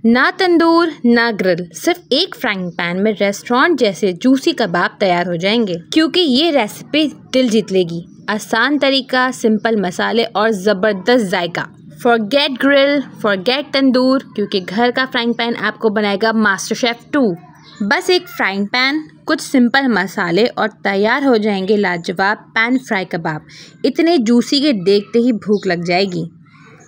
ना तंदूर ना ग्रिल, सिर्फ एक फ्राइंग पैन में रेस्टोरेंट जैसे जूसी कबाब तैयार हो जाएंगे। क्योंकि ये रेसिपी दिल जीत लेगी। आसान तरीका, सिंपल मसाले और ज़बरदस्त जायका। फॉरगेट ग्रिल, फॉरगेट तंदूर, क्योंकि घर का फ्राइंग पैन आपको बनाएगा मास्टर शेफ 2। बस एक फ्राइंग पैन, कुछ सिंपल मसाले और तैयार हो जाएंगे लाजवाब पैन फ्राई कबाब। इतने जूसी के देखते ही भूख लग जाएगी।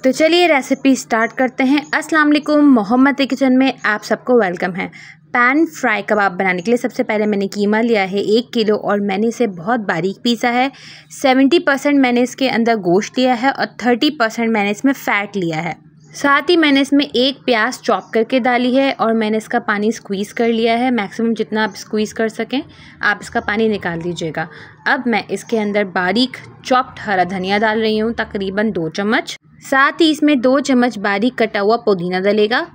तो चलिए रेसिपी स्टार्ट करते हैं। अस्सलाम वालेकुम, मोहम्मद किचन में आप सबको वेलकम है। पैन फ्राई कबाब बनाने के लिए सबसे पहले मैंने कीमा लिया है 1 किलो और मैंने इसे बहुत बारीक पीसा है। 70% मैंने इसके अंदर गोश्त लिया है और 30% मैंने इसमें फ़ैट लिया है। साथ ही मैंने इसमें एक प्याज चॉप करके डाली है और मैंने इसका पानी स्क्वीज़ कर लिया है। मैक्सिमम जितना आप स्क्वीज़ कर सकें आप इसका पानी निकाल दीजिएगा। अब मैं इसके अंदर बारीक चॉप्ड हरा धनिया डाल रही हूँ, तकरीबन 2 चम्मच। साथ ही इसमें 2 चम्मच बारीक कटा हुआ पुदीना डलेगा।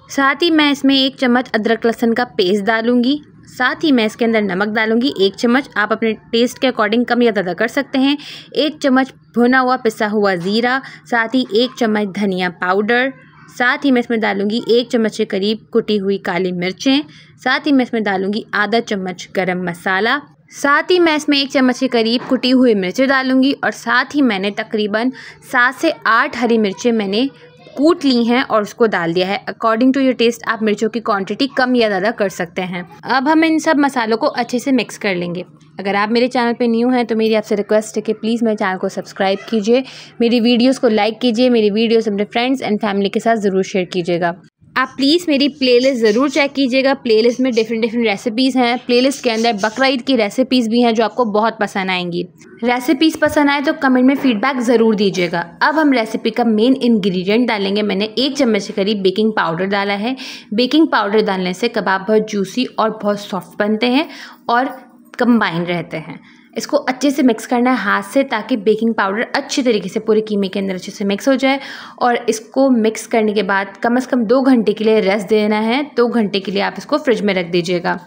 साथ ही मैं इसमें 1 चम्मच अदरक लहसुन का पेस्ट डालूंगी। साथ ही मैं इसके अंदर नमक डालूंगी 1 चम्मच, आप अपने टेस्ट के अकॉर्डिंग कम या ज़्यादा कर सकते हैं। 1 चम्मच भुना हुआ पिसा हुआ ज़ीरा, साथ ही 1 चम्मच धनिया पाउडर। साथ ही मैं इसमें डालूंगी 1 चम्मच के करीब कुटी हुई काली मिर्चें। साथ ही मैं इसमें डालूंगी आधा चम्मच गरम मसाला। साथ ही मैं इसमें 1 चम्मच के करीब कुटी हुई मिर्चें डालूंगी और साथ ही मैंने तकरीबन 7 से 8 हरी मिर्चें मैंने कूट ली हैं और उसको डाल दिया है। अकॉर्डिंग टू योर टेस्ट आप मिर्चों की क्वांटिटी कम या ज़्यादा कर सकते हैं। अब हम इन सब मसालों को अच्छे से मिक्स कर लेंगे। अगर आप मेरे चैनल पे न्यू हैं तो मेरी आपसे रिक्वेस्ट है कि प्लीज़ मेरे चैनल को सब्सक्राइब कीजिए, मेरी वीडियोस को लाइक कीजिए, मेरी वीडियोस अपने फ्रेंड्स एंड फैमिली के साथ ज़रूर शेयर कीजिएगा। आप प्लीज़ मेरी प्लेलिस्ट ज़रूर चेक कीजिएगा। प्लेलिस्ट में डिफरेंट रेसिपीज़ हैं। प्लेलिस्ट के अंदर बकरा ईद की रेसिपीज़ भी हैं जो आपको बहुत पसंद आएंगी। रेसिपीज़ पसंद आए तो कमेंट में फीडबैक ज़रूर दीजिएगा। अब हम रेसिपी का मेन इंग्रेडिएंट डालेंगे। मैंने 1 चम्मच के करीब बेकिंग पाउडर डाला है। बेकिंग पाउडर डालने से कबाब बहुत जूसी और बहुत सॉफ्ट बनते हैं और कंबाइन रहते हैं। इसको अच्छे से मिक्स करना है हाथ से, ताकि बेकिंग पाउडर अच्छी तरीके से पूरे कीमे के अंदर अच्छे से मिक्स हो जाए। और इसको मिक्स करने के बाद कम से कम 2 घंटे के लिए रेस्ट देना है। 2 घंटे के लिए आप इसको फ्रिज में रख दीजिएगा।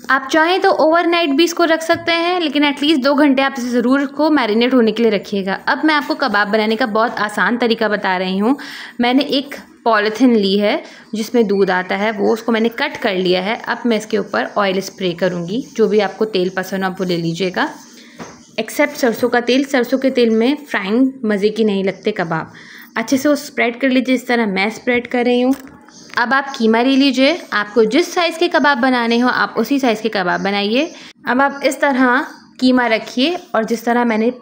आप चाहें तो ओवरनाइट भी इसको रख सकते हैं, लेकिन एटलीस्ट 2 घंटे आप इसे ज़रूर इसको मैरिनेट होने के लिए रखिएगा। अब मैं आपको कबाब बनाने का बहुत आसान तरीका बता रही हूँ। मैंने एक पॉलीथिन ली है जिसमें दूध आता है, वो उसको मैंने कट कर लिया है। अब मैं इसके ऊपर ऑयल स्प्रे करूँगी। जो भी आपको तेल पसंद हो आप वो ले लीजिएगा, एक्सेप्ट सरसों का तेल। सरसों के तेल में फ्राइंग मज़े की नहीं लगते कबाब। अच्छे से वो स्प्रेड कर लीजिए जिस तरह मैं स्प्रेड कर रही हूँ। अब आप कीमा ले लीजिए। आपको जिस साइज़ के कबाब बनाने हो आप उसी साइज़ के कबाब बनाइए। अब आप इस तरह कीमा रखिए और जिस तरह मैंने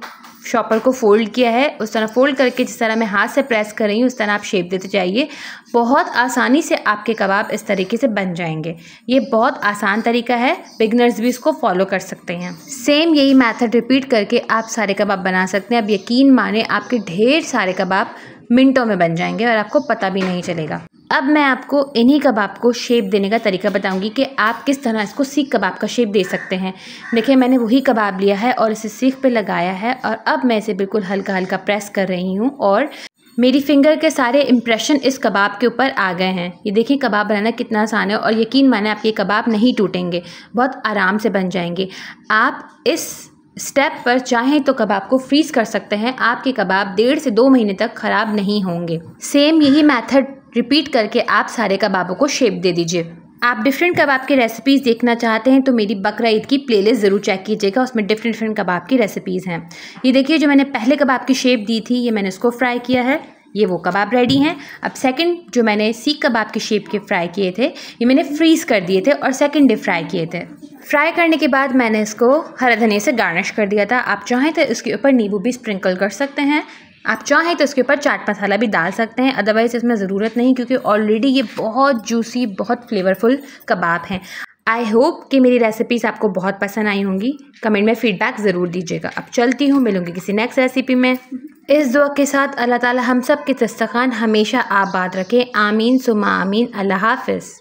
शॉपर को फ़ोल्ड किया है उस तरह फ़ोल्ड करके जिस तरह मैं हाथ से प्रेस कर रही हूँ उस तरह आप शेप देते जाइए। बहुत आसानी से आपके कबाब इस तरीके से बन जाएंगे। ये बहुत आसान तरीका है, बिगनर्स भी इसको फॉलो कर सकते हैं। सेम यही मेथड रिपीट करके आप सारे कबाब बना सकते हैं। अब यकीन माने आपके ढेर सारे कबाब मिनटों में बन जाएंगे और आपको पता भी नहीं चलेगा। अब मैं आपको इन्हीं कबाब को शेप देने का तरीका बताऊंगी कि आप किस तरह इसको सीख कबाब का शेप दे सकते हैं। देखिए मैंने वही कबाब लिया है और इसे सीख पे लगाया है और अब मैं इसे बिल्कुल हल्का हल्का प्रेस कर रही हूँ और मेरी फिंगर के सारे इम्प्रेशन इस कबाब के ऊपर आ गए हैं। ये देखिए कबाब बनाना कितना आसान है और यकीन माने आपके कबाब नहीं टूटेंगे, बहुत आराम से बन जाएंगे। आप इस स्टेप पर चाहें तो कबाब को फ्रीज़ कर सकते हैं। आपके कबाब 1.5 से 2 महीने तक ख़राब नहीं होंगे। सेम यही मेथड रिपीट करके आप सारे कबाबों को शेप दे दीजिए। आप डिफरेंट कबाब की रेसिपीज़ देखना चाहते हैं तो मेरी बकरा ईद की प्लेलिस्ट ज़रूर चेक कीजिएगा, उसमें डिफरेंट कबाब की रेसिपीज़ हैं। ये देखिए जो मैंने पहले कबाब की शेप दी थी ये मैंने इसको फ्राई किया है, ये वो कबाब रेडी हैं। अब सेकंड जो मैंने सीख कबाब की शेप के फ्राई किए थे ये मैंने फ्रीज़ कर दिए थे और सेकंड डे फ्राई किए थे। फ्राई करने के बाद मैंने इसको हरा धनिया से गार्निश कर दिया था। आप चाहें तो इसके ऊपर नींबू भी स्प्रिंकल कर सकते हैं। आप चाहें तो इसके ऊपर चाट मसाला भी डाल सकते हैं, अदरवाइज़ इसमें ज़रूरत नहीं क्योंकि ऑलरेडी ये बहुत जूसी बहुत फ्लेवरफुल कबाब हैं। आई होप कि मेरी रेसिपीज़ आपको बहुत पसंद आई होंगी। कमेंट में फीडबैक ज़रूर दीजिएगा। अब चलती हूँ, मिलूँगी किसी नेक्स्ट रेसिपी में। इस दुआ के साथ अल्लाह ताला हम सब के दस्तरखान हमेशा आबाद रखे। आमीन सुमा आमीन। अल्लाह हाफ़िज़।